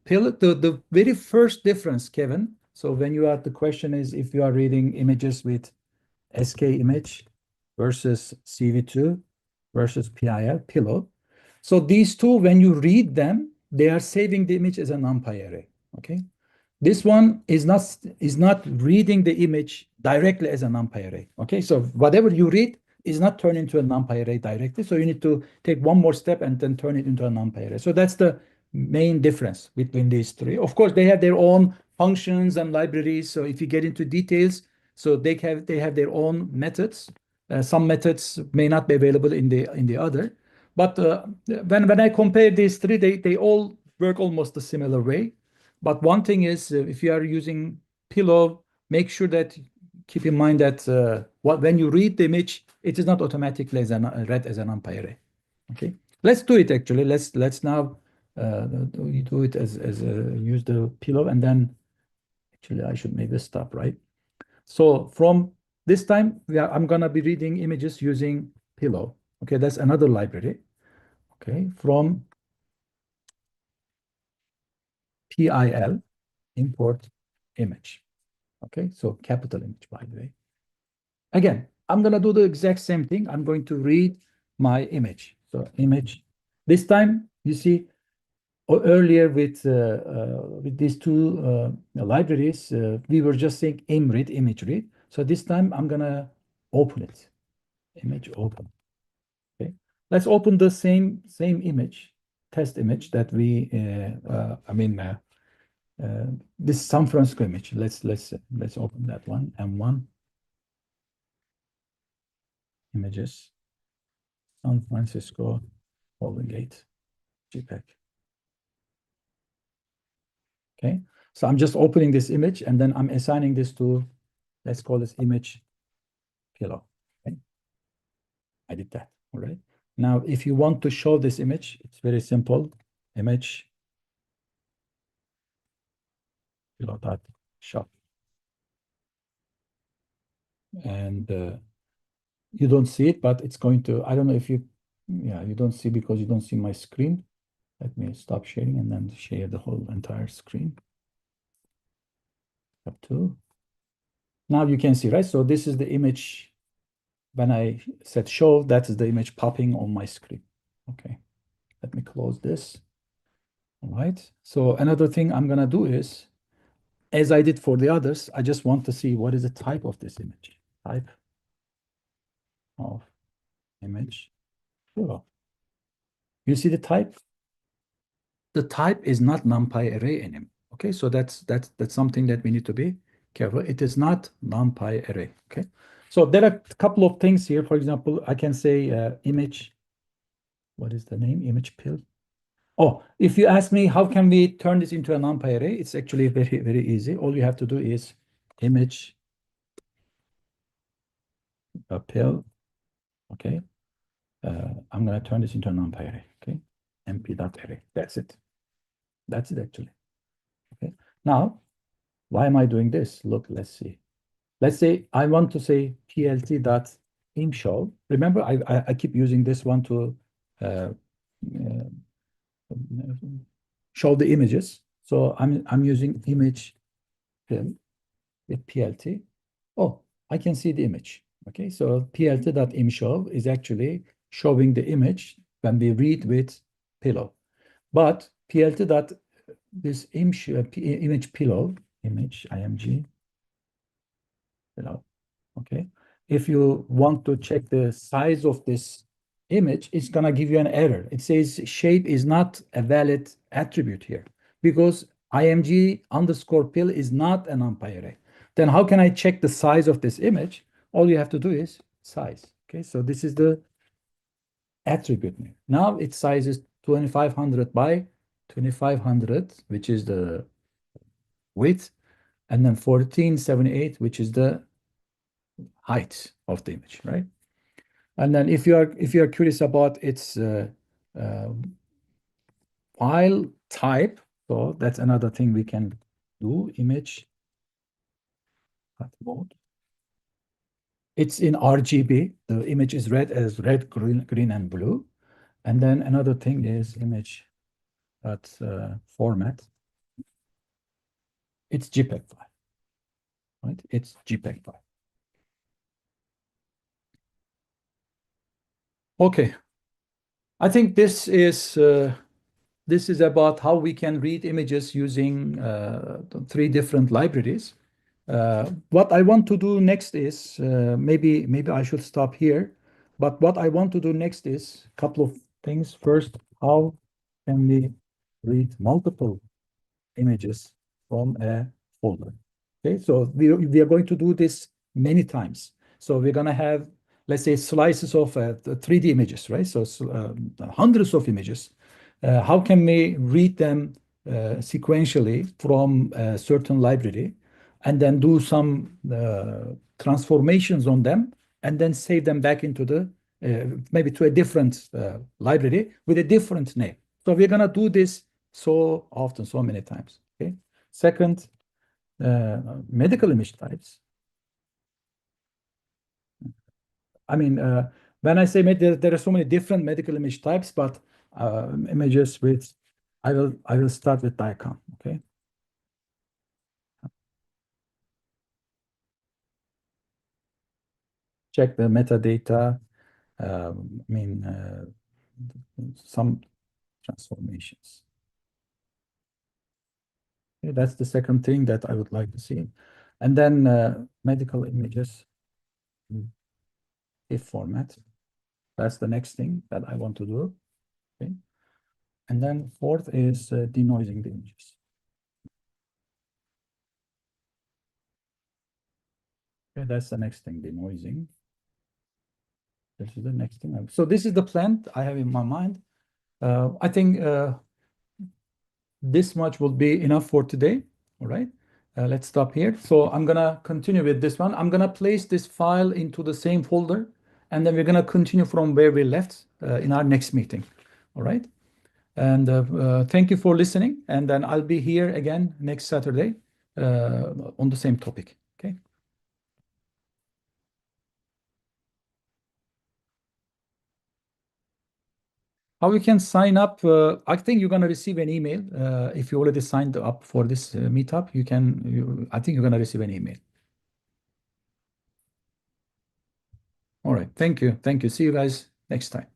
pill. The very first difference, Kevin. So when you are the question is if you are reading images with SK image versus CV2 versus PIL pillow. So these two, when you read them, they are saving the image as a numpy array. Okay. This one is not reading the image directly as a numpy array. Okay, so whatever you read is not turned into a numpy array directly. So you need to take one more step and then turn it into a numpy array. So that's the main difference between these three. Of course, they have their own functions and libraries. So if you get into details, so they have their own methods. Some methods may not be available in the other. But when I compare these three, they all work almost the similar way. But one thing is, if you are using Pillow, make sure that keep in mind that when you read the image, it is not automatically read as an numpy array. Okay, let's do it actually. Let's now do it as use the Pillow, and then actually I should maybe stop, right? So from this time, I'm gonna be reading images using Pillow. Okay, that's another library. Okay, from PIL import image. Okay, so capital image, by the way. Again, I'm going to do the exact same thing. I'm going to read my image. So image. This time, you see, earlier with these two libraries, we were just saying imread, image read. So this time, I'm going to open it. Image open. Okay, let's open the same image, test image that we, this San Francisco image. Let's open that one. M1 images, San Francisco Golden Gate JPEG. Okay, so I'm just opening this image and then I'm assigning this to, let's call this image pillow. Okay, I did that. All right. Now, if you want to show this image, it's very simple. Image pillow dot show, and you don't see it, but it's going to. I don't know if you, yeah, you don't see because you don't see my screen. Let me stop sharing and then share the whole entire screen. Up to now you can see, right? So this is the image. When I said show, that is the image popping on my screen. Okay, let me close this. All right. So another thing I'm gonna do is, as I did for the others, I just want to see what is the type of this image. Type of image. Sure. You see the type? The type is not numpy array anymore. Okay, so that's something that we need to be careful. It is not numpy array. Okay, so there are a couple of things here. For example, I can say image. What is the name? Image pill. Oh, if you ask me how can we turn this into a numpy array, it's actually very, very easy. All you have to do is image a pill. Okay. I'm going to turn this into a numpy array. Okay. mp.array. That's it. That's it actually. Okay. Now, why am I doing this? Look, let's see. Let's say I want to say plt.imshow. Remember, I keep using this one to uh, uh, show the images. So I'm using image fill with plt. Oh, I can see the image. Okay, so plt.imshow is actually showing the image when we read with pillow. But plt dot this image pillow image img pillow. Okay, if you want to check the size of this image, it's gonna give you an error. It says shape is not a valid attribute here because img underscore pill is not an numpy array. Then how can I check the size of this image? All you have to do is size. Okay, so this is the attribute name. Now its size is 2500 by 2500, which is the width, and then 1478, which is the height of the image, right? And then if you are curious about its uh, file type, so that's another thing we can do. Image mode. It's in RGB. The image is read as red, green, and blue. And then another thing is image format. It's JPEG file, right? It's JPEG file. Okay. I think this is about how we can read images using the three different libraries. What I want to do next is maybe I should stop here. But what I want to do next is a couple of things. First, how can we read multiple images from a folder? Okay, so we are going to do this many times. So we're going to have, let's say, slices of 3D images, right? So hundreds of images. How can we read them sequentially from a certain library and then do some transformations on them and then save them back into the maybe to a different library with a different name. So we're going to do this so often, so many times. Okay. Second, medical image types. I mean, when I say there are so many different medical image types, but images with, I will start with DICOM. Okay. Check the metadata. I mean, some transformations. Okay, that's the second thing that I would like to see. And then medical images, if format. That's the next thing that I want to do. Okay. And then fourth is denoising the images. Okay, that's the next thing, denoising. This is the next thing. So this is the plan I have in my mind. I think this much will be enough for today. All right. Let's stop here. So I'm gonna continue with this one. I'm gonna place this file into the same folder, and then we're gonna continue from where we left in our next meeting. All right. And thank you for listening. And then I'll be here again next Saturday on the same topic. Okay. How you can sign up? I think you're gonna receive an email if you already signed up for this meetup. I think you're gonna receive an email. All right. Thank you. Thank you. See you guys next time.